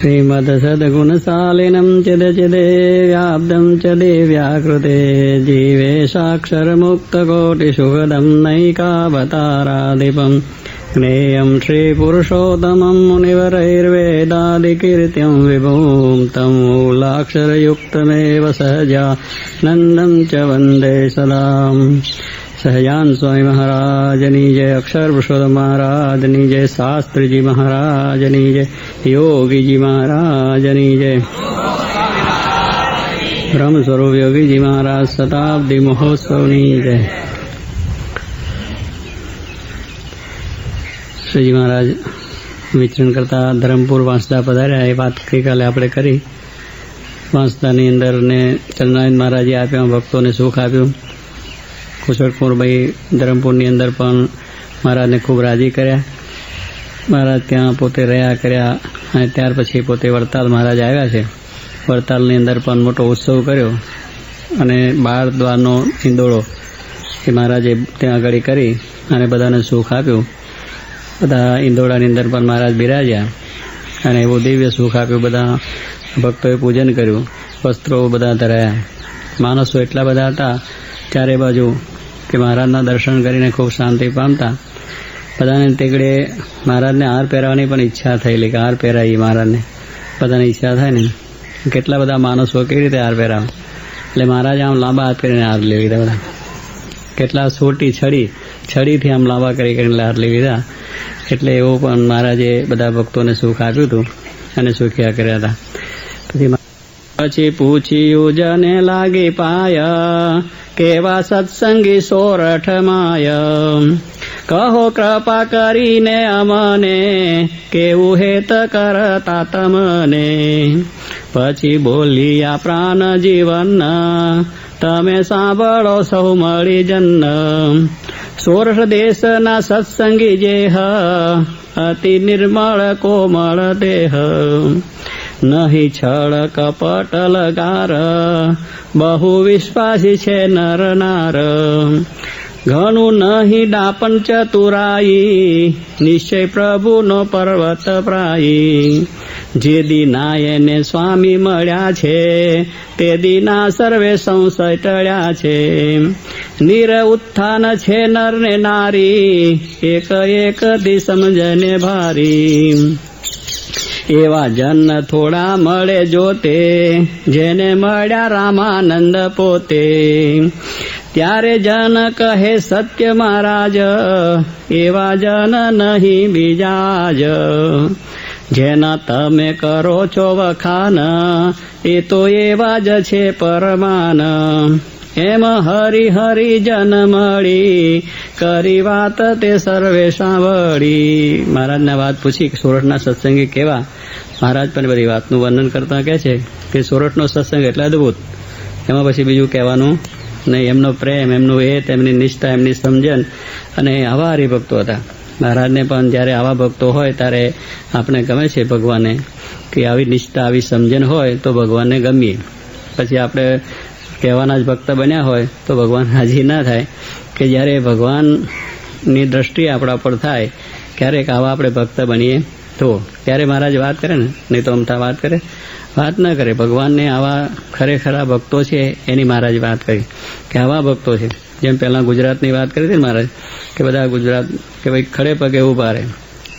श्रीमद सद्गुणशालिनं चिदचिदे व्याप्तं च दिव्याकृते जीवेशाक्षरमुक्तकोटिसुखदं नैकावताराधिपम् ज्ञेयं श्रीपुरुषोत्तमं मुनिवरैर्वेदादिकीर्त्यं विभुं तं मूलाक्षरयुक्तमेव सहजानन्दं च वन्दे सदा। सहजान स्वामी महाराजनी जय, अक्षर पुरुषोत्तम महाराजनी जय, शास्त्री जी महाराजनी जय, योगी जी महाराजनी जय, ब्रह्म स्वरूप योगी जी महाराज शताब्दी महोत्सवनी जय। શ્રીજી મહારાજ વિચરણ કરતા ધરમપુર વાંસદા પધાર્યા એ વાત ગઈકાલે આપણે કરી. વાંસદાની અંદર ને ચરણાનંદ મહારાજે આપ્યા, ભક્તોને સુખ આપ્યું. કુશળકુંવરભાઈ ધરમપુરની અંદર પણ મહારાજને ખૂબ રાજી કર્યા. મહારાજ ત્યાં પોતે રહ્યા કર્યા અને ત્યાર પછી પોતે વડતાલ મહારાજ આવ્યા છે. વડતાલની અંદર પણ મોટો ઉત્સવ કર્યો અને 12 દ્વારનો ઈંદોળો એ મહારાજે ત્યાં આગળ કરી અને બધાને સુખ આપ્યું. બધા ઈંદોળાની અંદર પણ મહારાજ બિરાજ્યા અને એવું દિવ્ય સુખ આપ્યું. બધા ભક્તોએ પૂજન કર્યું, વસ્ત્રો બધા ધરાયા. માણસો એટલા બધા હતા ચારે બાજુ કે મહારાજના દર્શન કરીને ખૂબ શાંતિ પામતા. બધાને તેગડે મહારાજને હાર પહેરાવવાની પણ ઈચ્છા થયેલી કે હાર પહેરાવી મહારાજને. બધાને ઈચ્છા થાય ને કેટલા બધા માણસો કેવી રીતે હાર પહેરાવે, એટલે મહારાજ આમ લાંબા હાથ કરીને હાર લઈ લીધા. બધા કેટલા સોટી છડીથી આમ લાંબા કરીને હાર લઈ લીધા. એટલે એવું પણ મહારાજે બધા ભક્તોને સુખ આપ્યું હતું અને સુખ્યા કર્યા હતા. પછી પૂછ્યું જને લાગી પાયા, કેવા સત્સંગી સોરઠ માય. કહો કૃપા કરીને અમને, કેવું હેત કરતા તમને. પછી બોલિયા પ્રાણ જીવન, તમે સાંભળો સૌ મળી જન્મ. સોરઠ દેશના સત્સંગી જેહ, અતિ નિર્મળ કોમળ દેહ. નહીં છળ કપટ લગાર, બહુ વિશ્વાસી છે નર નાર. ઘણું નહીં ડાપણ ચતુરાઈ, નિશ્ચય પ્રભુનો પર્વત પ્રાઈ. જે દીના એને સ્વામી મળ્યા છે, તે દીના સર્વે સંશય ટળ્યા છે. નિર ઉત્થાન છે નર ને નારી, એક એક દી સમજને ભારી. એવા જન થોડા મળે જોતે, જેને મળ્યા રામાનંદ પોતે. ત્યારે જન કહે સત્ય મહારાજ, એવા જન નહીં બીજા જ. જેના તમે કરો છો વખાન, એ તો એવા જ છે પરમાન. એમ હરિ હરિ જન મળી, કરી વાત તે સર્વે સાંભળી. મહારાજને વાત પૂછી કે સોરઠના સત્સંગી કેવા. મહારાજ પણ બધી વાતનું વર્ણન કરતા કહે છે કે સોરઠનો સત્સંગ એટલે અદભુત, એમાં પછી બીજું કહેવાનું નહીં. એમનો પ્રેમ, એમનું હેત, એમની નિષ્ઠા, એમની સમજણ, અને આવા હરિભક્તો હતા. મહારાજને પણ જ્યારે આવા ભક્તો હોય ત્યારે આપણે ગમે છે ભગવાને, કે આવી નિષ્ઠા, આવી સમજણ હોય તો ભગવાનને ગમીએ. પછી આપણે કહેવાના જ ભક્ત બન્યા હોય તો ભગવાન રાજી ના થાય. કે જ્યારે ભગવાનની દ્રષ્ટિ આપણા પર થાય, ક્યારેક આવા આપણે ભક્ત બનીએ તો ત્યારે મહારાજ વાત કરે ને, નહીં તો અમથા વાત કરે, વાત ના કરે. ભગવાનને આવા ખરેખરા ભક્તો છે એની મહારાજ વાત કરી કે આવા ભક્તો છે. જેમ પહેલાં ગુજરાતની વાત કરી હતી ને મહારાજ, કે બધા ગુજરાત કે ભાઈ ખડે પગે ઊભા રહે,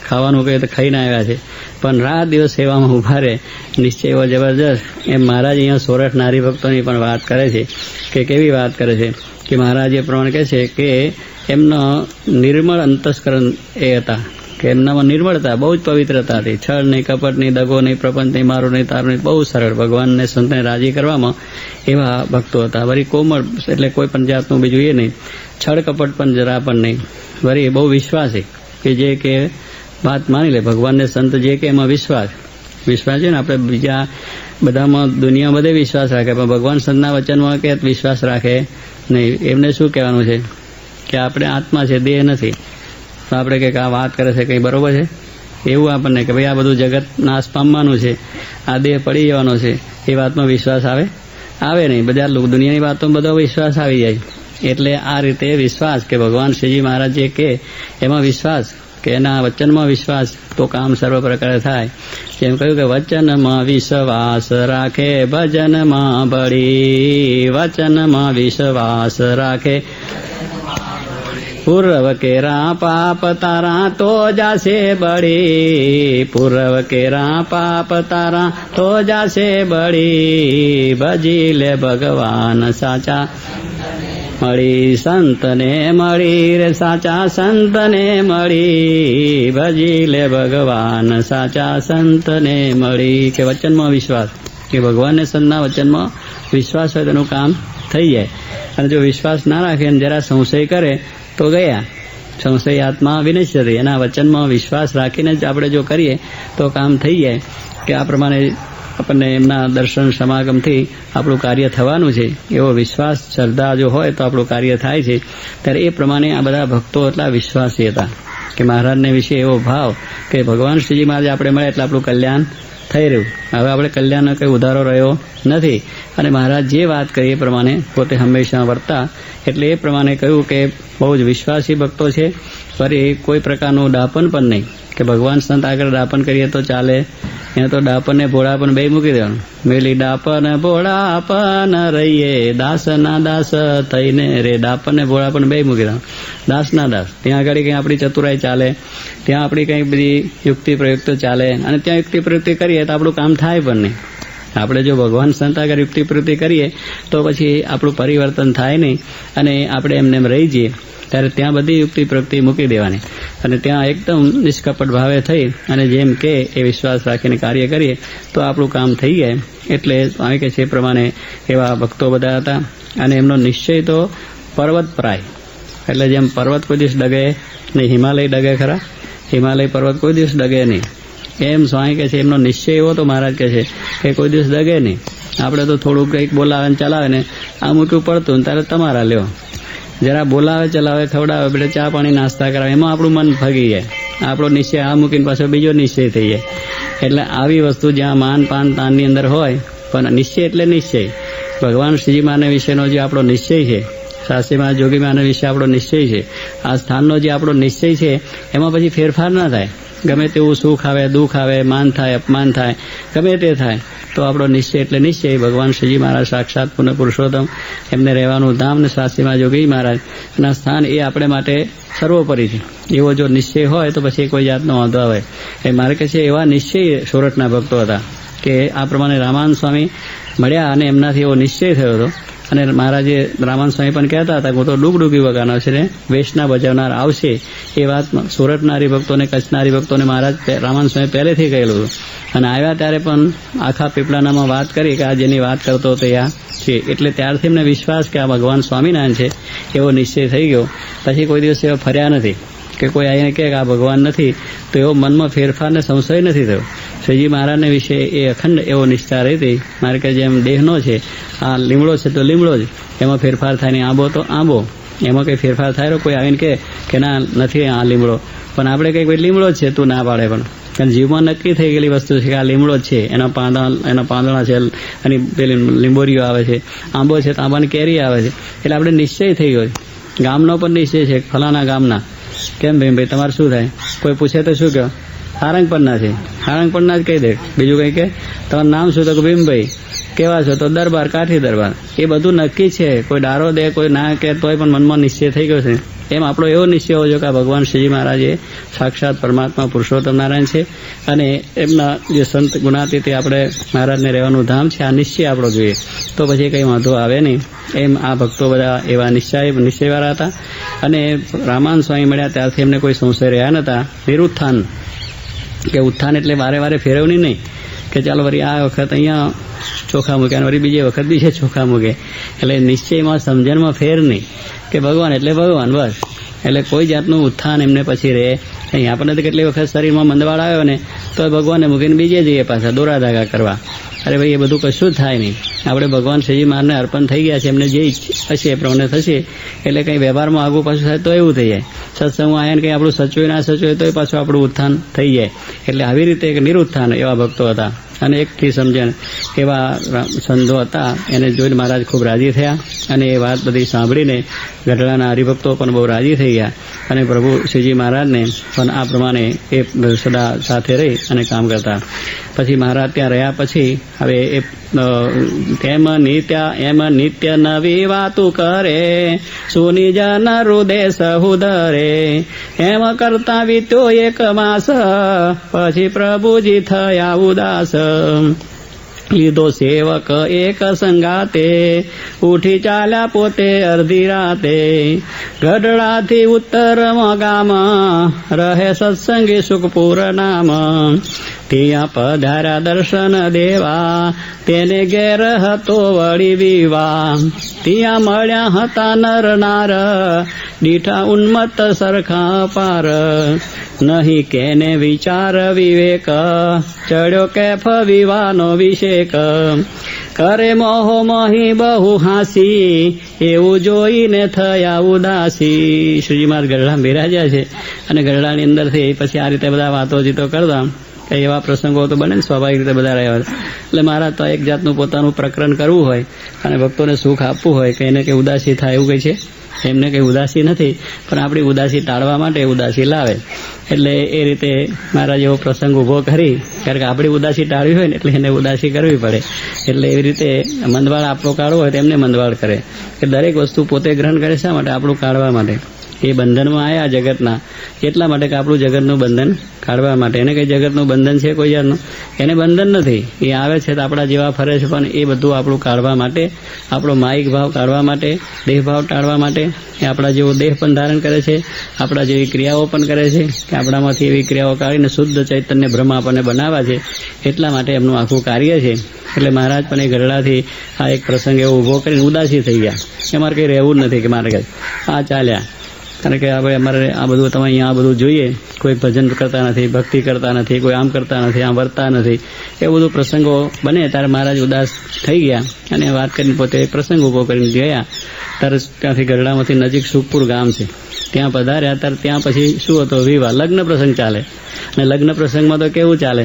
ખાવાનું કહે તો ખાઈને આવ્યા છે, પણ રાત દિવસ સેવામાં ઊભા રહે, નિશ્ચય એવો જબરજસ્ત. એમ મહારાજ અહીંયા સોરઠ નારી ભક્તોની પણ વાત કરે છે કે કેવી વાત કરે છે કે મહારાજ એ પ્રમાણે કહે છે કે એમનો નિર્મળ અંતસ્કરણ એ હતા, કે એમનામાં નિર્મળતા, બહુ જ પવિત્રતા હતી. છળ નહીં, કપટ નહીં, દગો નહીં, પ્રપંચ નહીં, મારો નહીં, તારો નહીં, બહુ સરળ. ભગવાનને સંતને રાજી કરવામાં એવા ભક્તો હતા. વળી કોમળ એટલે કોઈ પણ જાતનું બીજું એ નહીં, છળ કપટ પણ જરા પણ નહીં. વળી બહુ વિશ્વાસી, કે જે કે વાત માની લે. ભગવાનને સંત જે કે એમાં વિશ્વાસ છે ને. આપણે બીજા બધામાં દુનિયામાં બધે વિશ્વાસ રાખે, પણ ભગવાન સંતના વચનમાં કે વિશ્વાસ રાખે નહીં. એમને શું કહેવાનું છે કે આપણે આત્મા છે, દેહ નથી. તો આપણે કે આ વાત કરે છે કંઈ બરોબર છે એવું આપણને, કે ભાઈ આ બધું જગત નાશ પામવાનું છે, આ દેહ પડી જવાનો છે, એ વાતમાં વિશ્વાસ આવે નહીં. બધા દુનિયાની વાતોમાં બધો વિશ્વાસ આવી જાય. એટલે આ રીતે વિશ્વાસ, કે ભગવાન શ્રીજી મહારાજ જે કે એમાં વિશ્વાસ, કે એના વચનમાં વિશ્વાસ તો કામ સર્વ પ્રકારે થાય. જેમ કહ્યું કે વચનમાં વિશ્વાસ રાખે ભજનમાં બળી, વચનમાં વિશ્વાસ રાખે પૂર્વ કેરા પાપ તારા તો જાશે બળી, પૂર્વ કેરા પાપ તારા તો જાશે બળી, ભજી લે ભગવાન સાચા મળી, સંતને મળી રે સાચા સંતને મળી, ભજી લે ભગવાન સાચા સંતને મળી. કે વચનમાં વિશ્વાસ, કે ભગવાનને સંતના વચનમાં વિશ્વાસ હોય તેનું કામ થઈ જાય. અને જો વિશ્વાસ ના રાખે અને જરા સંશય કરે તો ગયા, સંશય આત્મા વિનશ્યતિ. એના વચનમાં વિશ્વાસ રાખીને જ આપણે જો કરીએ તો કામ થઈ જાય. કે આ પ્રમાણે આપણને એમના દર્શન સમાગમથી આપણું કાર્ય થવાનું છે એવો વિશ્વાસ શ્રદ્ધા જો હોય તો આપણું કાર્ય થાય છે. ત્યારે એ પ્રમાણે આ બધા ભક્તો એટલા વિશ્વાસી હતા કે મહારાજને વિશે એવો ભાવ કે ભગવાન શ્રીજી મહારાજ આપણે મળે એટલે આપણું કલ્યાણ થઈ રહ્યું. હવે આપણે કલ્યાણનો કંઈ ઉધારો રહ્યો નથી. અને મહારાજ જે વાત કરી એ પ્રમાણે પોતે હંમેશા વર્તા. એટલે એ પ્રમાણે કહ્યું કે બહુ જ વિશ્વાસી ભક્તો છે. ફરી કોઈ પ્રકારનું ડાપણ પણ નહીં કે ભગવાન સંત આગળ ડાપણ કરીએ તો ચાલે. એને તો ડાપણ ને ભોળાપણ બે મૂકી દેવાનું. મેલી ડાપણ ભોળાપણ રહીએ, દાસના દાસ થઈને રે. ડાપણ ને ભોળાપણ બે મૂકી દેવાનું, દાસના દાસ. ત્યાં આગળ કંઈ આપણી ચતુરાઈ ચાલે, ત્યાં આપણી કંઈ બધી યુક્તિ પ્રયુક્તો ચાલે. અને ત્યાં યુક્તિ પ્રયુક્તિ કરીએ તો આપણું કામ થાય પણ નહીં. આપણે જો ભગવાન સંત આગળ યુક્તિ પ્રયુક્તિ કરીએ તો પછી આપણું પરિવર્તન થાય નહીં અને આપણે એમને એમ રહી જઈએ. ત્યારે ત્યાં બધી યુક્તિ પ્રયુક્તિ મૂકી દેવાની અને ત્યાં એકદમ નિષ્કપટ ભાવે થઈ અને જેમ કે એ વિશ્વાસ રાખીને કાર્ય કરીએ તો આપણું કામ થઈ જાય. એટલે સ્વામી કહે છે એ પ્રમાણે એવા ભક્તો બધા હતા. અને એમનો નિશ્ચય તો પર્વત પ્રાય, એટલે જેમ પર્વત કોઈ દિવસ ડગે નહીં, હિમાલય ડગે ખરા, હિમાલય પર્વત કોઈ દિવસ ડગે નહીં, એમ સ્વામી કહે છે એમનો નિશ્ચય એવો તો મહારાજ કહે છે કે કોઈ દિવસ ડગે નહીં. આપણે તો થોડુંક કંઈક બોલાવે ને ચલાવે ને આ મૂક્યું પડતું ને ત્યારે તમારા લ્યો, જરા બોલાવે ચલાવે ખવડાવે એટલે ચા પાણી નાસ્તા કરાવે, એમાં આપણું મન ભગી જાય. આપણો નિશ્ચય આ મૂકીને પાછો બીજો નિશ્ચય થઈ જાય. એટલે આવી વસ્તુ જ્યાં માન પાન તાનની અંદર હોય, પણ નિશ્ચય એટલે નિશ્ચય. ભગવાન શ્રીજી માને વિશેનો જે આપણો નિશ્ચય છે, શાસ્ત્રીમાં જોગી માને વિશે આપણો નિશ્ચય છે, આ સ્થાનનો જે આપણો નિશ્ચય છે એમાં પછી ફેરફાર ના થાય. ગમે તેવું સુખ આવે દુઃખ આવે, માન થાય અપમાન થાય, ગમે તે થાય તો આપણો નિશ્ચય એટલે નિશ્ચય. ભગવાન શ્રીજી મહારાજ સાક્ષાત પુનઃ પુરુષોત્તમ, એમને રહેવાનું ધામ ને શાસ્ત્રીમાં જોગી મહારાજના સ્થાન એ આપણે માટે સર્વોપરી છે. એવો જો નિશ્ચય હોય તો પછી કોઈ જાતનો વાંધો આવે. એ મારે કહે છે એવા નિશ્ચય સોરઠના ભક્તો હતા કે આ પ્રમાણે રામાનંદ સ્વામી મળ્યા અને એમનાથી એવો નિશ્ચય થયો હતો. અને મહારાજે રામાનંદ સ્વામી પણ કહેતા હતા કે હું તો ડૂબડૂબી વગાડનાર છે ને વેશના બજાવનાર આવશે. એ વાત સુરતના હરિભક્તોને, કચ્છના હરિભક્તોને મહારાજ રામાનંદ સ્વામી પહેલેથી કહેલું હતું. અને આવ્યા ત્યારે પણ આખા પીપળાનામાં વાત કરી કે આ જેની વાત કરતો તે આ છે. એટલે ત્યારથી એમને વિશ્વાસ કે આ ભગવાન સ્વામિનારાયણ છે એવો નિશ્ચય થઈ ગયો. પછી કોઈ દિવસ એવા ફર્યા નથી કે કોઈ આવીને કહે કે આ ભગવાન નથી, તો એવો મનમાં ફેરફારને સંશય નથી થયો. શ્રીજી મહારાજને વિશે એ અખંડ એવો નિષ્ઠા રહી હતી. મારે કે જેમ દેહનો છે, આ લીમડો છે તો લીમડો જ, એમાં ફેરફાર થાય નહીં, આંબો તો આંબો, એમાં કંઈ ફેરફાર થાય. કોઈ આવીને કે ના નથી આ લીમડો, પણ આપણે કંઈક લીમડો જ છે તું ના પાડે. પણ કારણ જીવમાં નક્કી થઈ ગયેલી વસ્તુ છે કે આ લીમડો જ છે, એના પાંદડા છે અને પેલી લીંબોરીઓ આવે છે, આંબો છે તો આંબાની કેરી આવે છે. એટલે આપણે નિશ્ચય થઈ ગયો. ગામનો પણ નિશ્ચય છે, ફલાણા ગામના. કેમ ભાઈ તમારે શું થાય? કોઈ પૂછે તો શું કહો? હારંગપરના છે, હારંગપરના જ કહી દે. બીજું કંઈ કે તમારું નામ શું? તો કે ભીમભાઈ. કેવા છો? તો દરબાર, કાઠી દરબાર. એ બધું નક્કી છે. કોઈ ડારો દે, કોઈ ના કે તોય પણ મનમાં નિશ્ચય થઈ ગયો છે. એમ આપણો એવો નિશ્ચય હોવો જોઈએ કે આ ભગવાન શ્રીજી મહારાજ એ સાક્ષાત પરમાત્મા પુરુષોત્તમ નારાયણ છે અને એમના જે સંત ગુણાતીત આપણે મહારાજને રહેવાનું ધામ છે. આ નિશ્ચય આપણો જોઈએ તો પછી કંઈ વાંધો આવે નહીં. એમ આ ભક્તો બધા એવા નિશ્ચયવાળા હતા. અને રામાનંદ સ્વામી મળ્યા ત્યારથી એમને કોઈ સંશય રહ્યા નહોતા. નિરુત્થાન, કે ઉત્થાન એટલે વારે વારે ફેરવણી નહીં કે ચાલો વળી આ વખત અહીંયા ચોખા મૂકે અને વળી બીજી વખત બીજે ચોખા મૂકે. એટલે નિશ્ચયમાં સમજણમાં ફેર નહીં કે ભગવાન એટલે ભગવાન, બસ. એટલે કોઈ જાતનું ઉત્થાન એમને પછી રહે નહીં. આપણને તો કેટલી વખત શરીરમાં મંદવાડ આવ્યો ને તો ભગવાનને મૂકીને બીજે જઈએ પાછા દોરા ધાગા કરવા. અરે ભાઈ એ બધું કશું જ થાય નહીં. આપણે ભગવાન શ્રીજી મહારાજને અર્પણ થઈ ગયા છે, એમને જે હશે એ પ્રમાણે થશે. એટલે કંઈ વ્યવહારમાં આગું પાછું થાય તો એવું થઈ જાય. સત્સંગમાં આવ્યા ને કંઈ આપણું સચવે ના સચવે તોય પાછું આપણું ઉત્થાન થઈ જાય. એટલે આવી રીતે એક નિરુત્થાન એવા ભક્તો હતા. અને એકથી સમજણ એવા સંતો હતા. એને જોઈને મહારાજ ખૂબ રાજી થયા અને એ વાત બધી સાંભળીને ગઢડાના હરિભક્તો પણ બહુ રાજી થઈ ગયા અને પ્રભુ શ્રીજી મહારાજને પણ આ પ્રમાણે એ સદા સાથે રહી અને કામ કરતા. પછી મહારાજ ત્યાં રહ્યા પછી હવે એ એમ નિત્ય નવી વાતું કરે, સુની જન હૃદય સહુદરે. એમ કરતા વીત્યો 1 માસ, પછી પ્રભુજી થયા ઉદાસ. લીધો સેવક એક સંગાતે, ઉઠી ચાલ્યા પોતે અડધી રાતે. ગઢડાથી ઉત્તરમાં ગામ, રહે સત્સંગી સુખપુર નામ. ત્યાં પધાર્યા દર્શન દેવા, તેને ઘેર હતો વળી વિવાહ. ત્યાં મળ્યા હતા નર નાર, દીઠા ઉન્મત્ત સરખા પાર. નહીં કેને વિચાર વિવેક, ચડ્યો કેફ વિવાહનો વિષેક. કરે મોહો મોહી બહુ હાસી, એવું જોઈને થયા ઉદાસી. શ્રીજી મહારાજ ગઢડા બિરાજ્યા છે અને ગઢડાની અંદરથી પછી આ રીતે બધા વાતો જીતો કરતા કે એવા પ્રસંગો તો બને ને સ્વાભાવિક રીતે બધા રહ્યા હતા. એટલે મહારાજ તો એક જાતનું પોતાનું પ્રકરણ કરવું હોય અને ભક્તોને સુખ આપવું હોય કે એને કંઈ ઉદાસી થાય એવું કંઈ છે? એમને કંઈ ઉદાસી નથી, પણ આપણી ઉદાસી ટાળવા માટે ઉદાસી લાવે. એટલે એ રીતે મહારાજ એવો પ્રસંગ ઊભો કરી, કારણ કે આપણી ઉદાસી ટાળવી હોય ને એટલે એને ઉદાસી કરવી પડે. એટલે એવી રીતે મંદવાળ આપણો કાઢવો હોય તો એમને મંદવાળ કરે કે દરેક વસ્તુ પોતે ગ્રહણ કરે શા માટે? આપણું કાઢવા માટે. એ બંધનમાં આવ્યા જગતના એટલા માટે કે આપણું જગતનું બંધન કાઢવા માટે. એને કંઈ જગતનું બંધન છે કોઈ જાતનું? એને બંધન નથી. એ આવે છે તો આપણા જેવા ફરે છે, પણ એ બધું આપણું કાઢવા માટે, આપણો માયિક ભાવ કાઢવા માટે, દેહ ભાવ ટાળવા માટે. એ આપણા જેવો દેહ પણ ધારણ કરે છે, આપણા જેવી ક્રિયાઓ પણ કરે છે કે આપણામાંથી એવી ક્રિયાઓ કાઢીને શુદ્ધ ચૈતન્ય બ્રહ્મ આપણને બનાવવા છે. એટલા માટે એમનું આખું કાર્ય છે. એટલે મહારાજ પણ એ ગઢડાથી આ એક પ્રસંગ એવો ઊભો કરીને ઉદાસી થઈ ગયા. અમારે કંઈ રહેવું જ નથી કે મારે કંઈ આ ચાલ્યા. કારણ કે આપણે અમારે આ બધું તમે અહીંયા આ બધું જોઈએ, કોઈ ભજન કરતા નથી, ભક્તિ કરતા નથી, કોઈ આમ કરતા નથી, આમ વર્તા નથી, એ બધું પ્રસંગો બને ત્યારે મહારાજ ઉદાસ થઈ ગયા અને વાત કરીને પોતે પ્રસંગ ઊભો કરીને ગયા. ત્યારે ત્યાંથી ગઢડામાંથી નજીક સુખપુર ગામ છે, ત્યાં પધાર્યા. ત્યારે ત્યાં પછી શું હતો? વિવાહ, લગ્ન પ્રસંગ ચાલે. અને લગ્ન પ્રસંગમાં તો કેવું ચાલે?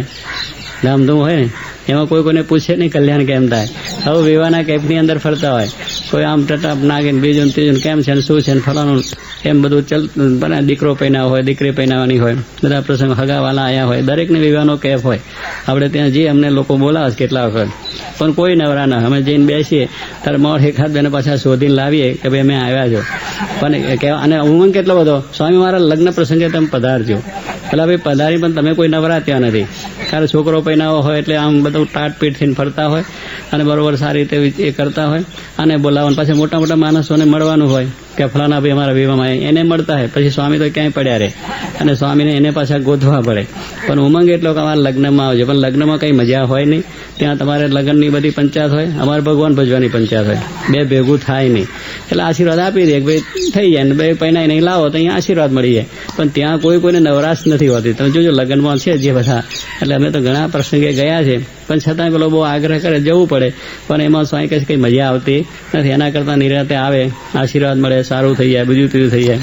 ધામધૂમ હોય ને, એમાં કોઈ કોઈને પૂછે નહીં કલ્યાણ કેમ થાય. હવે વિવાહના કેમ્પની અંદર ફરતા હોય, કોઈ આમ ટટાપ નાગીને બીજું ત્રીજું કેમ છે ને શું છે ને ફલાણું એમ બધું બને. દીકરો પૈનાવો હોય, દીકરી પૈનાવાની હોય, બધા પ્રસંગ હગાવાલા આવ્યા હોય, દરેકને વિવાહનો કેફ હોય. આપણે ત્યાં જઈએ, અમને લોકો બોલાવે છે કેટલા વખત, પણ કોઈ નવરા ના. અમે જઈને બેસીએ ત્યારે મોડ એકાદ બેને પાછા શોધીને લાવીએ કે ભાઈ અમે આવ્યા છો. પણ અને ઉમંગ કેટલો બધો, સ્વામી મારા લગ્ન પ્રસંગે તમે પધારજો. એટલે ભાઈ પધારી પણ તમે કોઈ નવરા ત્યાં નથી. ત્યારે છોકરો પૈનાવો હોય એટલે આમ બધું ટાટપીટ થઈને ફરતા હોય અને બરોબર સારી રીતે એ કરતા હોય અને બોલાવવાનું. પાછા મોટા મોટા માણસોને મળવાનું હોય કે ફલાણા ભાઈ અમારા વિવાહમાં એને મળતા હોય. પછી સ્વામી તો ક્યાંય પડ્યા રહે અને સ્વામીને એને પાછા ગોતવા પડે. પણ ઉમંગ એટલો કે અમારા લગ્નમાં આવજો. પણ લગ્નમાં કંઈ મજા હોય નહીં. ત્યાં તમારે લગ્નની બધી પંચાયત હોય, અમારે ભગવાન ભજવાની પંચાયત હોય, બે ભેગું થાય નહીં. એટલે આશીર્વાદ આપી દે કે ભાઈ થઈ જાય ને ભાઈ પૈનાઈ નહીં લાવો તો અહીંયા આશીર્વાદ મળી જાય. પણ ત્યાં કોઈને નવરાશ નથી હોતી. તમે જોજો લગ્નમાં છે જે બધા. એટલે અમે તો ઘણા પ્રસંગે ગયા છે, પણ છતાં પેલો બહુ આગ્રહ કરે જવું પડે. પણ એમાં સ્વામી કહે કંઈ મજા આવતી નથી. એના કરતાં નિરાતે આવે, આશીર્વાદ મળે, સારું થઈ જાય, બીજું ત્રીજું થઈ જાય.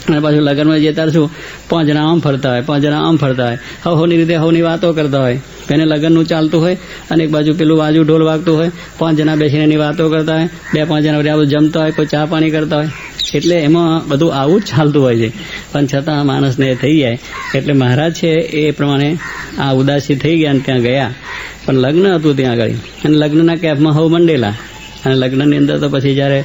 અને પાછું લગ્નમાં જઈએ ત્યારે શું 5 જણા આમ ફરતા હોય, 5 જણા આમ ફરતા હોય, હવની રીતે હવની વાતો કરતા હોય. એને લગ્નનું ચાલતું હોય અને એક બાજુ પેલું બાજુ ઢોલ વાગતું હોય, 5 જણા બેસીને એની વાતો કરતા હોય, 2-5 જણા બધું જમતા હોય, કોઈ ચા પાણી કરતા હોય. એટલે એમાં બધું આવું જ ચાલતું હોય છે. પણ છતાં માણસને એ થઈ જાય. એટલે મહારાજ છે એ પ્રમાણે આ ઉદાસી થઈ ગયા અને ત્યાં ગયા. પણ લગ્ન હતું ત્યાં આગળ અને લગ્નના કેફમાં હવ મંડેલા. અને લગ્નની અંદર તો પછી જ્યારે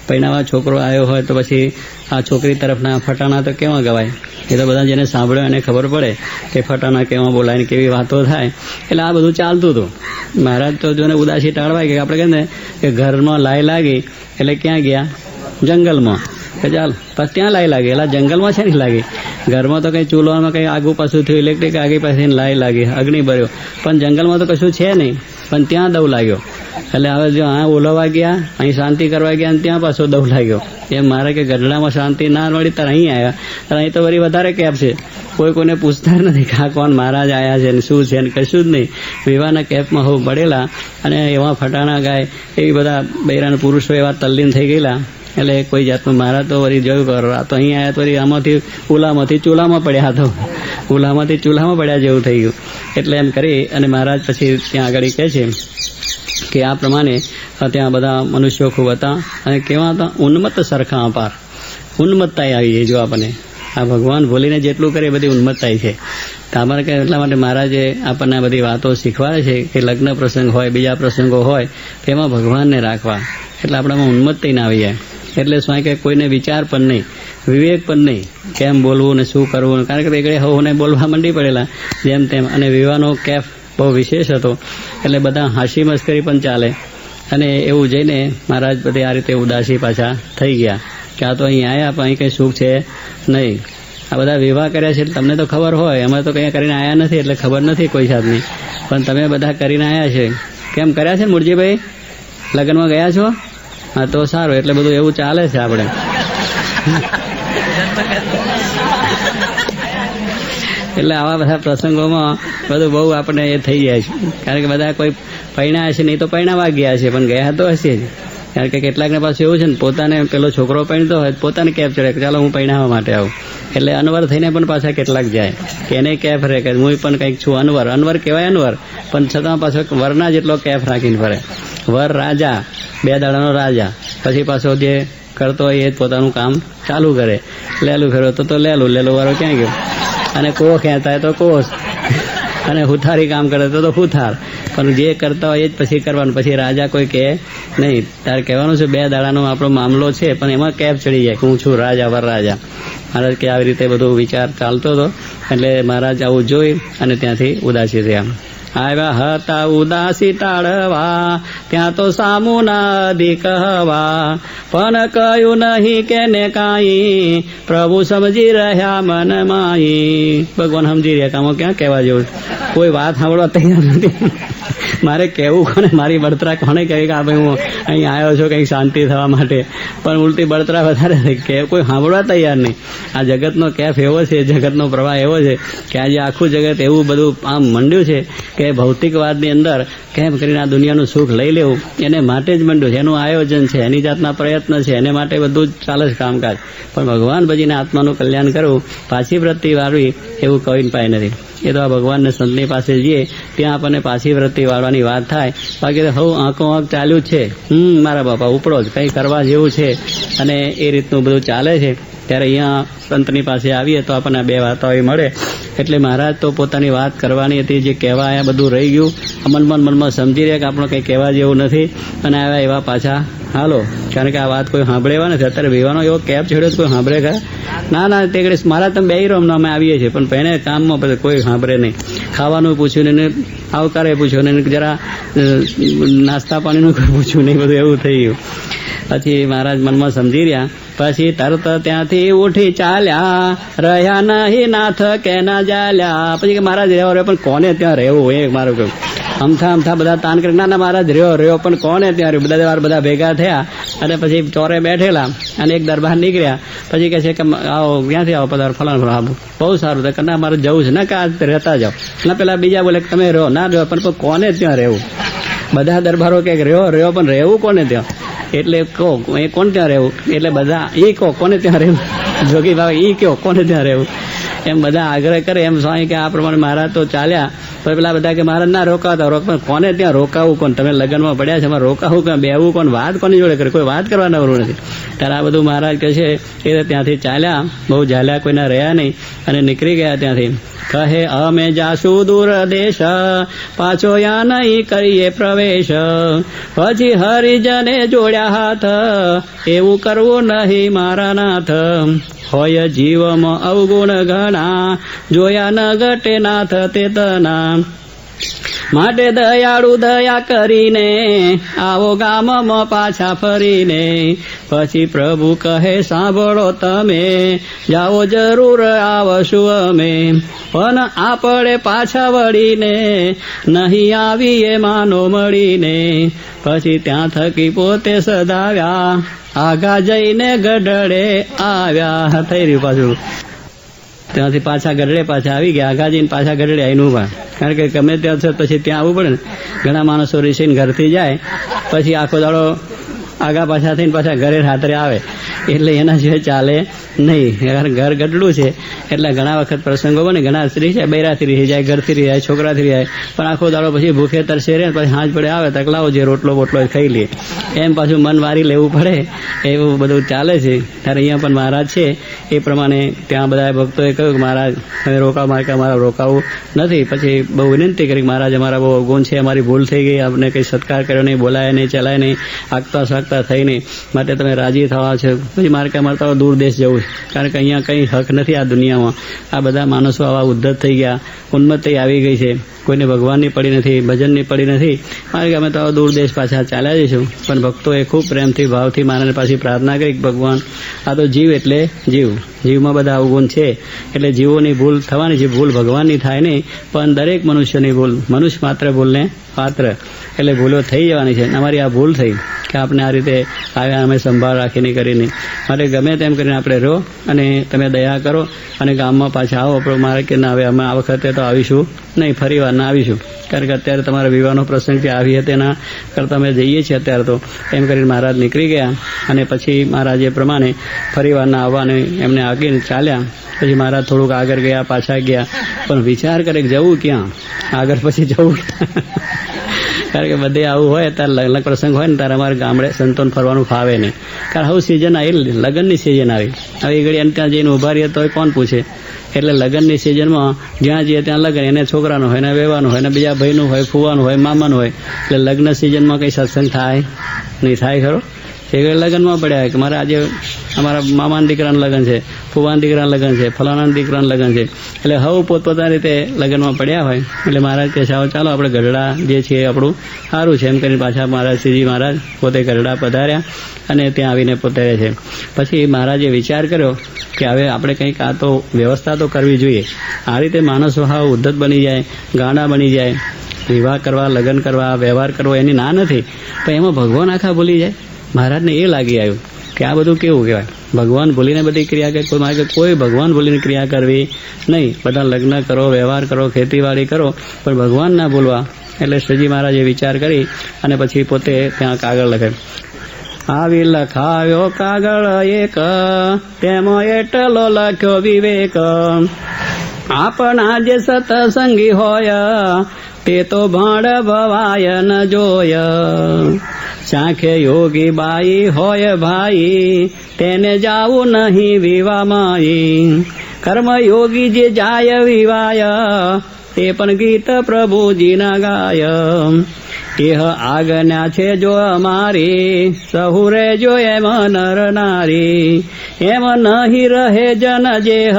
પૈણાવા છોકરો આવ્યો હોય તો પછી આ છોકરી તરફના ફટાણા તો કેવા ગવાય? એ તો બધા જેને સાંભળ્યો એને ખબર પડે કે ફટાણા કેવા બોલાય ને કેવી વાતો થાય. એટલે આ બધું ચાલતું હતું. મહારાજ તો જોને ઉદાસી ટાળવાય કે આપણે કહે ને કે ઘરમાં લાઈ લાગી એટલે ક્યાં ગયા? જંગલમાં. કે ચાલ પછી ત્યાં લાઈ લાગી. એટલે જંગલમાં છે ને લાગી. ઘરમાં તો કંઈ ચૂલામાં કંઈ આગું પાછું થયું, ઇલેક્ટ્રિક આગી પાછી લાઈ લાગી, અગ્નિ ભર્યો. પણ જંગલમાં તો કશું છે નહીં, પણ ત્યાં દવ લાગ્યો. એટલે હવે જો આ ઓલવવા ગયા, અહીં શાંતિ કરવા ગયા અને ત્યાં પાછો દવ લાગ્યો. એમ મારે કે ગઢડામાં શાંતિ ના મળી ત્યારે અહીં આવ્યા. ત્યારે અહીં તો વળી વધારે કેપ છે. કોઈને પૂછતા નથી કે આ કોણ મહારાજ આવ્યા છે ને શું છે ને કશું જ નહીં. વિવાહના કેપમાં હું પડેલા અને એવા ફટાણા ગાય, એવી બધા બૈરાના પુરુષો એવા તલ્લીન થઈ ગયેલા એટલે કોઈ જાતનું મારા તો વળી જોયું કરો, આ તો અહીં આવ્યા તો વળી આમાંથી ઉલામાંથી ચૂલામાં પડ્યા હતો, ઉલામાંથી ચૂલામાં પડ્યા જેવું થઈ ગયું. એટલે એમ કરી અને મહારાજ પછી ત્યાં આગળ કહે છે કે આ પ્રમાણે ત્યાં બધા મનુષ્યો ખૂબ હતા અને કેવા હતા, ઉન્મત્ત સરખા અપાર, ઉન્મત્તાઈ આવી જાય. જો આપણને આ ભગવાન ભૂલીને જેટલું કરે બધી ઉન્મત્તાઈ છે. તમારે કહે એટલા માટે મહારાજે આપણને આ બધી વાતો શીખવાડે છે કે લગ્ન પ્રસંગ હોય, બીજા પ્રસંગો હોય, તેમાં ભગવાનને રાખવા, એટલે આપણામાં ઉન્મત્તાઈ ના આવી જાય. એટલે સ્વાય કે કોઈને વિચાર પણ નહીં, વિવેક પણ નહીં, કેમ બોલવું ને શું કરવું. કારણ કે એકડે હોને બોલવા મંડી પડેલા જેમ તેમ, અને વિવાહનો કેફ બહુ વિશેષ હતો એટલે બધા હાસી મસ્કરી પણ ચાલે. અને એવું જઈને મહારાજ બધી આ રીતે ઉદાસી પાછા થઈ ગયા કે આ તો અહીં આવ્યા પણ અહીં કંઈ સુખ છે નહીં. આ બધા વિવાહ કર્યા છે તમને તો ખબર હોય, અમે તો કંઈ કરીને આવ્યા નથી એટલે ખબર નથી કોઈ જાતની, પણ તમે બધા કરીને આવ્યા છે. કેમ કર્યા છે મૂળજીભાઈ? લગ્નમાં ગયા છો? હા તો સારું. એટલે બધું એવું ચાલે છે આપણે. એટલે આવા બધા પ્રસંગોમાં બધું બહુ આપણે એ થઈ જાય છે. કારણ કે બધા કોઈ પૈણા હશે નહીં તો પૈણાવા ગયા છે, પણ ગયા તો હશે જ. કારણ કે કેટલાકને પાસે એવું છે ને, પોતાને પેલો છોકરો પૈણતો હોય પોતાને કેફ ચડે કે ચાલો હું પૈણાવા માટે આવું. એટલે અનવર થઈને પણ પાછા કેટલાક જાય કે એને કેફ રહે કે હું પણ કંઈક છું અનવર. અનવર કહેવાય અનવર, પણ છતાં પાછો વરના જેટલો કેફ રાખીને ફરે. વર રાજા, 2 દાડાનો રાજા, પછી પાછો જે કરતો હોય એ જ પોતાનું કામ ચાલુ કરે. લેલું ફેરવતો તો લેલું, લેલો વાળો ક્યાં ગયો? અને કોહ ખેંચતા હોય તો કોસ, અને હુથારી કામ કરે તો હુથાર. પણ જે કરતા હોય એ જ પછી કરવાનું. પછી રાજા કોઈ કહે નહીં. તારે કહેવાનું છે 2 દાડાનો આપણો મામલો છે, પણ એમાં કેફ ચડી જાય કે હું છું રાજા, વર રાજા. મહારાજ કે આવી રીતે બધો વિચાર ચાલતો હતો. એટલે મહારાજ આવું જોઈ અને ત્યાંથી ઉદાસી થયા. આવ્યા હતા ઉદાસી ટાળવા, ત્યાં તો સામું ના કહવા, પણ કયું નહીં કેને કાંઈ, પ્રભુ સમજી રહ્યા મન માઈ. ભગવાન સમજી રહ્યા, કામો ક્યાં કહેવા જેવું, કોઈ વાત સાંભળવા તૈયાર નથી. મારે કહેવું કોને, મારી બળતરા કોને કહે કે ભાઈ હું અહીં આવ્યો છું કંઈક શાંતિ થવા માટે, પણ ઉલટી બળતરા વધારે થઈ કે કોઈ સાંભળવા તૈયાર નહીં. આ જગતનો કેફ એવો છે, જગતનો પ્રવાહ એવો છે કે આજે આખું જગત એવું બધું આમ મંડ્યું છે કે ભૌતિકવાદની અંદર કેમ કરીને આ દુનિયાનું સુખ લઈ લેવું એને માટે જ મંડ્યું છે. એનું આયોજન છે, એની જાતના પ્રયત્ન છે, એને માટે બધું જ ચાલે છે કામકાજ. પણ ભગવાન ભજીને આત્માનું કલ્યાણ કરવું, પાછી વૃત્તિ વાળવી, એવું કહીને પાય નથી. એ તો આ ભગવાનને સંતની પાસે જઈએ ત્યાં આપણને પાછી વૃત્તિ વાળવાની વાત થાય. બાકી તો હું આંખો આંખ ચાલ્યું જ છે, મારા બાપા ઉપડો જ કંઈ કરવા જેવું છે, અને એ રીતનું બધું ચાલે છે. ત્યારે અહીંયા સંતની પાસે આવીએ તો આપણને 2 વાતો મળે. એટલે મહારાજ તો પોતાની વાત કરવાની હતી, જે કહેવા આવ્યા બધું રહી ગયું. મનમાં સમજી રહ્યા કે આપણને કંઈ કહેવા જેવું નથી, અને આવ્યા એવા પાછા હાલો. કારણ કે આ વાત કોઈ સાંભળે એવા નથી. અત્યારે વિવાનો એવો કેપ છેડ્યો કોઈ સાંભળે ખરા? ના તે મહારાજ તમે બેહી રહો, અમે આવીએ છીએ, પણ પહેણે કામમાં કોઈ સાંભળે નહીં. ખાવાનું પૂછ્યું ને, આવકારે પૂછ્યું ને, જરા નાસ્તા પાણીનું કોઈ પૂછ્યું નહીં, બધું એવું થઈ ગયું. પછી મહારાજ મનમાં સમજી રહ્યા. પછી તરત ત્યાંથી ઉઠી ચાલ્યા, રહ્યા નહીં નાથ કે ના ચાલ્યા. પછી કે મહારાજ રહેવા રહ્યો, પણ કોને ત્યાં રહેવું એ મારું કહ્યું. અમથા બધા તાન કરી, ના મહારાજ રહ્યો, પણ કોને ત્યાં રહ્યું. બધા ભેગા થયા અને પછી ચોરે બેઠેલા અને એક દરબાર નીકળ્યા. પછી કહે છે કે આવો, ક્યાંથી આવો, પધારો ફલાણ. બહુ સારું. તો ના મારે જવું છે ને, કે આ રહેતા જાઓ. ના પેલા બીજા બોલે તમે રહો, ના રહ્યો, પણ કોને ત્યાં રહેવું. બધા દરબારો કે રહ્યો, પણ રહેવું કોને ત્યાં? એટલે કહો એ કોણ ત્યાં રહેવું? એટલે બધા એ કહો કોને ત્યાં રહેવું. જોગી બાબા એ કહો કોને ત્યાં રહેવું. એમ બધા આગ્રહ કરે. એમ સ્વામી કે આ પ્રમાણે મહારાજ તો ચાલ્યા. પણ પેલા બધા કે મહારાજ ના રોકાતા, પણ કોને ત્યાં રોકાવું કોણ? તમે લગ્નમાં પડ્યા છે, એમાં રોકાવું કોણ, બેહવું કોણ, વાત કોની જોડે કરે? કોઈ વાત કરવા નવરું નથી. ત્યારે આ બધું મહારાજ કહે છે એ ત્યાંથી ચાલ્યા, બહુ ઝાલ્યા, કોઈના રહ્યા નહીં અને નીકળી ગયા ત્યાંથી. કહે અમે જાશું દૂર દેશ, પાછો યા નહીં કરીએ પ્રવેશ. પછી હરિજને જોડ્યા હાથ, એવું કરવું નહીં મારા નાથ. હોય જીવમાં અવગુણ ઘણા, જોયા ન ઘટે નાથ તેતના. માટે દયાળુ દયા કરીને, આવો ગામમાં પાછા ફરીને. પછી પ્રભુ કહે સાંભળો તમે, જાઓ જરૂર આવશું અમે. પણ આપણે પાછા વળીને, નહીં આવીએ માનો મળીને. પછી ત્યાં થકી પોતે સદાવ્યા, આગા જઈને ગઢડે આવ્યા. થઈ રહ્યું પાછું. ત્યાંથી પાછા ગઢડે પાછા આવી ગયા. આગા જઈને પાછા ગઢડે આવીને ઉભા. કારણ કે ગમે ત્યાં છે પછી ત્યાં આવવું પડે ને. ઘણા માણસો ઋષિને ઘરથી જાય, પછી આખો દાડો આગા પાછા થઈને પાછા ઘરે રાત્રે આવે એટલે એના સિવાય ચાલે નહીં. ઘર ગટલું છે એટલે ઘણા વખત પ્રસંગો બને, ઘણા સ્ત્રી છે બૈરાથી રહી જાય, ઘરથી રહી જાય, છોકરાથી રહી જાય, પણ આખો દાડો પછી ભૂખે તરસે રહે, પછી હાંજ પડે આવે તક લાવો જે રોટલો બોટલો ખાઈ લે, એમ પાછું મન મારી લેવું પડે, એવું બધું ચાલે છે. ત્યારે અહીંયા પણ મહારાજ છે એ પ્રમાણે ત્યાં બધા ભક્તોએ કહ્યું કે મહારાજ અમે રોકાવ, મારે કે અમારે રોકાવું નથી. પછી બહુ વિનંતી કરી મહારાજ અમારા બહુ અવગુણ છે, અમારી ભૂલ થઈ ગઈ, આપણે કંઈ સત્કાર કર્યો નહીં, બોલાય નહીં, ચલાય નહીં, આગતા સાગતા થઈ નહીં, માટે તમે રાજી થવા છો. પછી મારે કે અમારે તો દૂર દેશ જવું છે, કારણ કે અહીંયા કંઈ હક નથી આ દુનિયામાં. આ બધા માણસો આવા ઉદ્ધત થઈ ગયા, ઉન્મત્તિ આવી ગઈ છે, કોઈને ભગવાનની પડી નથી, ભજનની પડી નથી. મારે કે અમે તો દૂર દેશ પાછા ચાલ્યા જઈશું. પણ ભક્તોએ ખૂબ પ્રેમથી ભાવથી મારાને પાછી પ્રાર્થના કરી કે ભગવાન આ તો જીવ એટલે જીવ, જીવમાં બધા અવગુણ છે એટલે જીવોની ભૂલ થવાની છે, ભૂલ ભગવાનની થાય નહીં પણ દરેક મનુષ્યની ભૂલ, મનુષ્ય માત્ર ભૂલને પાત્ર, એટલે ભૂલો થઈ જવાની છે. અમારી આ ભૂલ થઈ કે આપણે આ રીતે આવ્યા, અમે સંભાળ રાખીને કરીને, માટે ગમે તેમ કરીને આપણે રહો અને તમે દયા કરો અને ગામમાં પાછા આવો. મારે કે ના હવે અમે આ વખતે તો આવીશું નહીં, ફરી વાર ના આવીશું, કારણ કે અત્યારે તમારા વિવાહનો પ્રસંગ જે આવી હતી તેના કરતાં અમે જઈએ છીએ અત્યારે તો, એમ કરીને મહારાજ નીકળી ગયા. અને પછી મહારાજ એ પ્રમાણે ફરી વાર ના આવવાને એમને આગળ ચાલ્યા. પછી મહારાજ થોડુંક આગળ ગયા, પાછા ગયા, પણ વિચાર કરે કે જવું ક્યાં આગળ, પછી જવું કારણ કે બધે આવું હોય ત્યારે લગ્ન પ્રસંગ હોય ને ત્યારે અમારે ગામડે સંતોન ફરવાનું ફાવે નહીં, કારણ હવે સિઝન આવી, લગ્નની સિઝન આવી. હવે એ ઘડી ત્યાં જઈને ઉભા રહીએ તો કોણ પૂછે, એટલે લગ્નની સિઝનમાં જ્યાં જઈએ ત્યાં લગ્ન, એને છોકરાનું હોય ને વેવાનું હોય ને બીજા ભાઈનું હોય, ફૂવાનું હોય, મામાનું હોય, એટલે લગ્ન સિઝનમાં કંઈ સત્સંગ થાય નહીં. થાય ખરો એ લગ્નમાં પડ્યા કે મારે આજે અમારા મામાના દીકરાનું લગ્ન છે, ફૂવાના દીકરાનું લગ્ન છે, ફલાણાના દીકરાનું લગ્ન છે, એટલે હવે પોતપોતાની રીતે લગ્નમાં પડ્યા હોય. એટલે મહારાજ કહે છે ચાલો આપણે ગઢડા જે છે આપણું સારું છે, એમ કરીને પાછા મહારાજ શ્રીજી મહારાજ પોતે ગઢડા પધાર્યા અને ત્યાં આવીને પોતે રહે છે. પછી મહારાજે વિચાર કર્યો કે હવે આપણે કંઈક આ તો વ્યવસ્થા તો કરવી જોઈએ. આ રીતે માણસો હાવ ઉદ્ધત બની જાય, ગાંડા બની જાય, વિવાહ કરવા, લગ્ન કરવા, વ્યવહાર કરવો એની ના નથી, પણ એમાં ભગવાન આખા ભૂલી જાય. મહારાજને એ લાગી આવ્યું કે આ બધું કેવું કહેવાય, ભગવાન ભૂલીને બધી ક્રિયા કરે. કોઈ મારે કોઈ ભગવાન ભૂલીને ક્રિયા કરવી નહીં, બધા લગ્ન કરો, વ્યવહાર કરો, ખેતીવાડી કરો, પણ ભગવાન ના ભૂલવા. એટલે શ્રીજી મહારાજે વિચાર કરી અને પછી પોતે ત્યાં કાગળ લખે. આવી લખાવ્યો કાગળ એક, તેમાં એટલો લખ્યો વિવેક, આપણા જે સતસંગી હોય તે તો ભાંડ ભવાય ન જોય. ચાખે યોગી બાઈ હોય ભાઈ, તેને જાવું નહીં વિવામાઈ. કર્મ યોગી જે જાય વિવાય, તે પણ ગીત પ્રભુજીના ગાય. એહ આજ્ઞા છે જો અમારી, સહુરે જો એમ નર નારી. એમ નહીં રહે જન જેહ,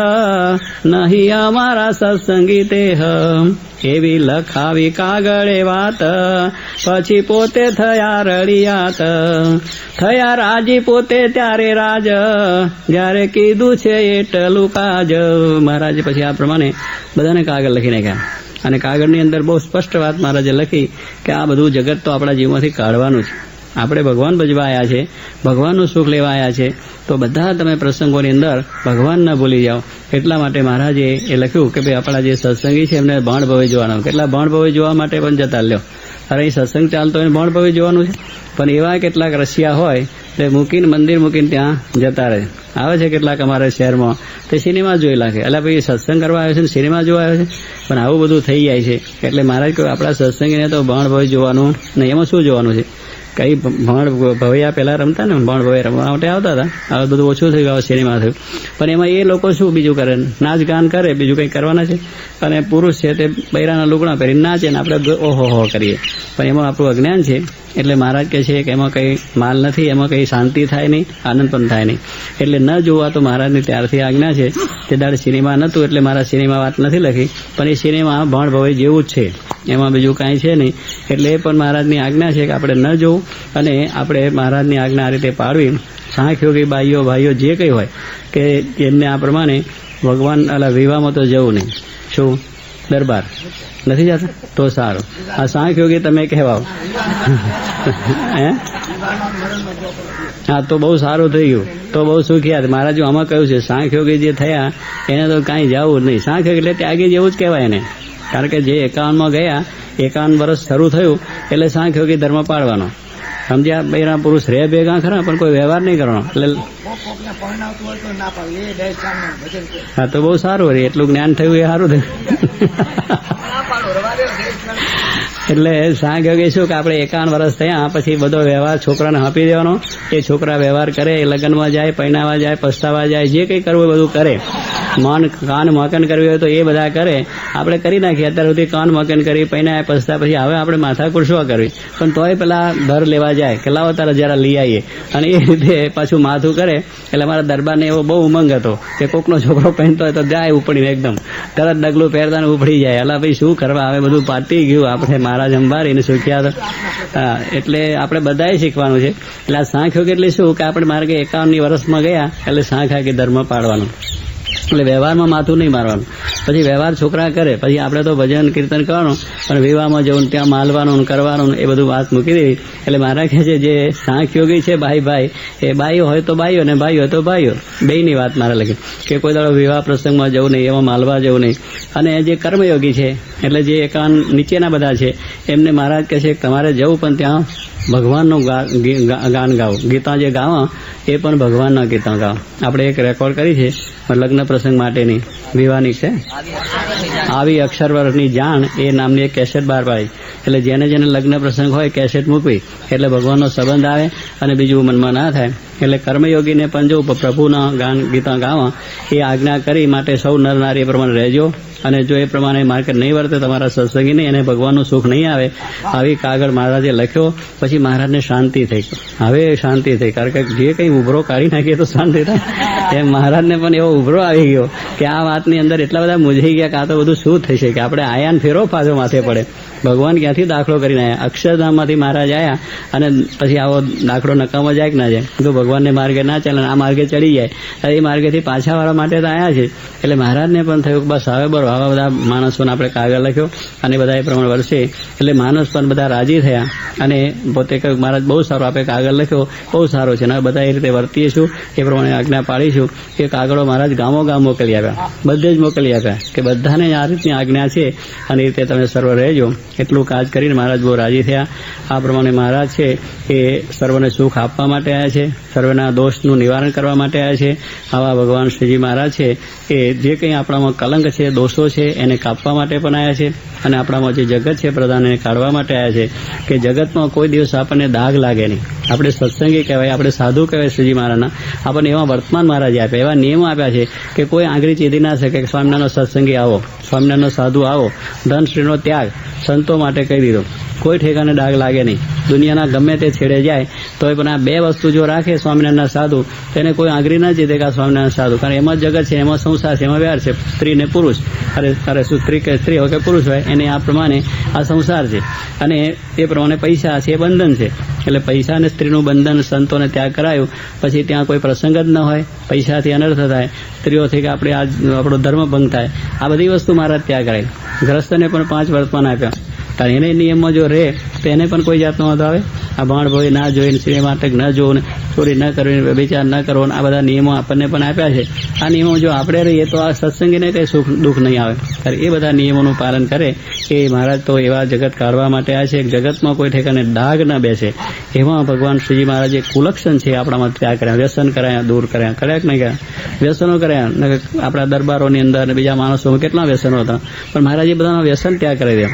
નહીં અમારા સત્સંગી તેહ. એવી લખાવી કાગળે વાત, પછી પોતે થયા રળિયાત. થયા રાજી પોતે ત્યારે રાજ, જ્યારે કીધું છે એટલું કાજ. મહારાજે પછી આ પ્રમાણે બધાને કાગળ લખી નાખ્યા. અને કાગળની અંદર બહુ સ્પષ્ટ વાત મહારાજે લખી કે આ બધું જગત તો આપણા જીવનમાંથી કાઢવાનું છે. આપણે ભગવાન ભજવા આવ્યા છે, ભગવાનનું સુખ લેવા આવ્યા છે, તો બધા તમે પ્રસંગોની અંદર ભગવાન ન ભૂલી જાઓ. એટલા માટે મહારાજે એ લખ્યું કે ભાઈ આપણા જે સત્સંગી છે એમને ભાણ ભવે જોવાનું. કેટલા ભાણ ભવે જોવા માટે પણ જતા લ્યો. અરે એ સત્સંગ ચાલતો હોય ભાણ ભવે જોવાનું છે, પણ એવા કેટલાક રશિયા હોય તે મૂકીને મંદિર મૂકીને ત્યાં જતા રહે. આવે છે કેટલાક અમારા શહેરમાં, તે સિનેમા જોઈ લાગે, એટલે ભાઈ સત્સંગ કરવા આવ્યો છે ને સિનેમા જોવા આવ્યો છે. પણ આવું બધું થઈ જાય છે. એટલે મહારાજ કહ્યું આપણા સત્સંગીને તો ભાણ ભવે જોવાનું નહીં. એમાં શું જોવાનું છે? કઈ ભાણ ભવૈયા પહેલા રમતા ને, ભાણ ભવૈયા રમવા માટે આવતા હતા. હવે બધું ઓછું થઈ ગયું, સિનેમા થયું. પણ એમાં એ લોકો શું બીજું કરે? નાચ ગાન કરે, બીજું કંઈ કરવાના છે. અને પુરુષ છે તે બૈરાના લુગડા પહેરીને નાચે ને આપણે ઓહો હો કરીએ. પણ એમાં આપણું અજ્ઞાન છે. એટલે મહારાજ કહે છે કે એમાં કંઈ માલ નથી, એમાં કંઈ શાંતિ થાય નહીં, આનંદ પણ થાય નહીં. એટલે ન જોવા તો મહારાજની ત્યારથી આજ્ઞા છે. તે દાડે સિનેમા નહોતું એટલે મારા સિનેમા વાત નથી લખી, પણ એ સિનેમા ભાણ ભવે જેવું જ છે, એમાં બીજું કાંઈ છે નહીં. એટલે એ પણ મહારાજની આજ્ઞા છે કે આપણે ન જોવું અને આપણે મહારાજની આજ્ઞા આ રીતે પાડવી. સાંખ યોગી બાઈઓ ભાઈઓ જે કંઈ હોય કે એમને આ પ્રમાણે ભગવાન વિવાહમાં તો જવું નહીં. શું દરબાર નથી જતા તો સારું. આ સાંખ યોગી તમે કહેવાઓ. હે હા તો બહુ સારું થઈ ગયું, તો બહુ સુખિયાત. મહારાજ આમાં કહ્યું છે સાંખ યોગી જે થયા એને તો કાંઈ જવું જ નહીં. સાંખ યોગી એટલે ત્યાગી જેવું જ કહેવાય એને. કારણ કે જે 51માં ગયા, 51 વર્ષ શરૂ થયું એટલે સાંખ યોગી ધર્મ પાળવાનો. સમજ્યા? બૈરા પુરુષ રહે ભેગા ખરા પણ કોઈ વ્યવહાર નહીં કરવાનો. એટલે હા તો બહુ સારું રહે, એટલું જ્ઞાન થયું એ સારું થયું. એટલે સાંખ્યોગી શું કે આપણે 51 વર્ષ થયા પછી બધો વ્યવહાર છોકરાને આપી દેવાનો. એ છોકરા વ્યવહાર કરે, એ લગ્નમાં જાય, પૈણાવા જાય, પસ્તાવા જાય, જે કંઈ કરવું એ બધું કરે. કાન મકન કરવી હોય તો એ બધા કરે. આપણે કરી નાખીએ અત્યાર સુધી કાન મકન કરી, પૈણાયા, પસ્તા, પછી હવે આપણે માથાકૂટ શું કરવી? પણ તોય પેલા ધર લેવા જાય કે લાવો તારા જરા લઈ આવીએ, અને એ રીતે પાછું માથું કરે. એટલે મારા દરબારને એવો બહુ ઉમંગ હતો કે કોકનો છોકરો પહેરતો હોય તો જાય ઉપડીને એકદમ તરત ડગલું પહેરતા ઉપડી જાય. અલા ભાઈ શું કરવા, હવે બધું પાટી ગયું, આપણે મહારાજ અંબારીને શીખ્યા. હા, એટલે આપણે બધાએ શીખવાનું છે. એટલે આ સાંખ્યોગ એટલે શું કે આપણે માર્ગે 51 વર્ષમાં ગયા એટલે સાંખ્યોગી ધર્મ પાડવાનું. એટલે વ્યવહારમાં માથું નહીં મારવાનું. પછી વ્યવહાર છોકરા કરે, પછી આપણે તો ભજન કીર્તન કરવાનું, પણ વિવાહમાં જવું, ત્યાં માલવાનું કરવાનું, એ બધું વાત મૂકી દેવી. એટલે મારા કહે છે જે સાંખ્યોગી છે ભાઈ એ બાઈઓ હોય તો બાઈઓ ને ભાઈઓ હોય તો ભાઈઓ, બેયની વાત મારે લખી કે કોઈ દાડો વિવાહ પ્રસંગમાં જવું નહીં, એમાં માલવા જવું નહીં. અને જે કર્મયોગી છે એટલે જે 51 નીચેના બધા છે એમને મહારાજ કહે છે તમારે જવું પણ ત્યાં ભગવાનનું ગાન ગાઓ. ગીતા જે ગાવા એ પણ ભગવાનના ગીતા ગાઓ. આપણે એક રેકોર્ડ કરી છે લગ્ન પ્રસંગ માટેની, વિવાહની છે, આવી અક્ષરવર્ણની જાણ એ નામની એક કેસેટ બહાર પાડી. એટલે જેને જેને લગ્ન પ્રસંગ હોય કેસેટ મૂકવી એટલે ભગવાનનો સંબંધ આવે અને બીજું મનમાં ના થાય. એટલે કર્મયોગીને પણ જો પ્રભુના ગાન ગીતા ગાવા એ આજ્ઞા કરી માટે સૌ નર નારી એ પ્રમાણે રહેજો. અને જો એ પ્રમાણે માર્કેટ નહીં વર્તે તમારા સત્સંગી નહીં, એને ભગવાનનું સુખ નહીં આવે. આવી કાગળ મહારાજે લખ્યો. પછી મહારાજને શાંતિ થઈ. હવે શાંતિ થઈ, કારણ કે જે કંઈ ઉભરો કાઢી નાખીએ તો શાંતિ થાય. એમ મહારાજને પણ એવો ઉભરો આવી ગયો કે આ વાતની અંદર એટલા બધા મૂંઝાઈ ગયા કે આ તો બધું શું થઈ શકે, આપણે આયાન ફેરો પાછો માથે પડે. ભગવાન ક્યાંથી દાખલો કરીને આવ્યા? અક્ષરધામમાંથી મહારાજ આવ્યા અને પછી આવો દાખલો નકામો જાય કે ના જાય? જો ભગવાનને માર્ગે ના ચાલે, આ માર્ગે ચડી જાય, એ માર્ગેથી પાછા વાળા માટે તો આવ્યા છે. એટલે મહારાજને પણ થયું કે બસ હવે બરો, આવા બધા માણસોને આપણે કાગળ લખ્યો અને બધા એ પ્રમાણે વર્ષે. એટલે માણસ પણ બધા રાજી થયા અને પોતે કહ્યું મહારાજ બહુ સારો, આપણે કાગળ લખ્યો બહુ સારો છે, અને બધા એ રીતે વર્તીશું, એ પ્રમાણે આજ્ઞા પાડીશું. કે કાગળો મહારાજ ગામો ગામ મોકલી આપ્યા, બધે જ મોકલી આપ્યા કે બધાને આ રીતની આજ્ઞા છે અને એ રીતે તમે સર્વ રહેજો. એટલું કાજ કરીને મહારાજ બહુ રાજી થયા. આ પ્રમાણે મહારાજ છે એ સર્વને સુખ આપવા માટે આવ્યા છે, સર્વના દોષનું નિવારણ કરવા માટે આવ્યા છે. આવા ભગવાન શ્રીજી મહારાજ છે એ જે કંઈ આપણામાં કલંક છે, દોષો છે, એને કાપવા માટે પણ આવ્યા છે. અને આપણામાં જે જગત છે પ્રધાન એને કાઢવા માટે આવ્યા છે કે જગતમાં કોઈ દિવસ આપણને દાગ લાગે નહીં. આપણે સત્સંગી કહેવાય, આપણે સાધુ કહેવાય. શ્રીજી મહારાજના આપણને એવા વર્તમાન મહારાજે આપ્યા, એવા નિયમો આપ્યા છે કે કોઈ આંગળી ચીધી ના શકે કે સ્વામિનારાયણનો સત્સંગી આવો, સ્વામિનારાયણનો સાધુ આવો. ધનશ્રીનો ત્યાગ સંતો માટે કહી દીધો, કોઈ ઠેકાને દાગ લાગે નહીં. દુનિયાના ગમે તે છેડે જાય તો પણ આ બે વસ્તુ જો રાખે સ્વામિનારાયણના સાધુ, તેને કોઈ આંગળી ના જીતે કે આ સ્વામિનારાયણ સાધુ. કારણ એમાં જગત છે, એમાં સંસાર છે, એમાં વ્યવહાર છે, સ્ત્રી ને પુરુષ. અરે શું સ્ત્રી હોય કે પુરુષ હોય, એને આ પ્રમાણે આ સંસાર છે અને એ પ્રમાણે પૈસા છે, એ બંધન છે. એટલે પૈસા અને સ્ત્રીનું બંધન સંતોને ત્યાગ કરાયું. પછી ત્યાં કોઈ પ્રસંગ જ ન હોય, પૈસાથી અનર્થ થાય, સ્ત્રીઓથી કે આપણે આપણો ધર્મ ભંગ થાય. આ બધી વસ્તુ મહારાજ ત્યાગ કરાય. ગ્રસ્તને પણ 5 વર્તમાન આપ્યા. કારણ એને નિયમમાં જો રહે તો એને પણ કોઈ જાતનો વાંધો આવે. આ ભાણ ભોય ના જોઈને, સિનેમા નાટક ન જોવું, ચોરી ન કરવી, વ્યભિચાર ન કરવો, આ બધા નિયમો આપણને પણ આપ્યા છે. આ નિયમો જો આપણે રહીએ તો આ સત્સંગીને કંઈ સુખ દુઃખ નહીં આવે. ત્યારે એ બધા નિયમોનું પાલન કરે કે મહારાજ તો એવા જગત કાઢવા માટે આવ્યા છે જગતમાં કોઈ ઠેકાને ડાઘ ન બેસે. એમાં ભગવાન શ્રીજી મહારાજે કુલક્ષણ છે આપણામાં ત્યાગ કર્યા, વ્યસન કર્યા, દૂર કર્યા કે નહીં કર્યા? વ્યસનો કર્યા. આપણા દરબારોની અંદર અને બીજા માણસોમાં કેટલા વ્યસનો હતા, પણ મહારાજે બધાના વ્યસન ત્યાગ કરી દે.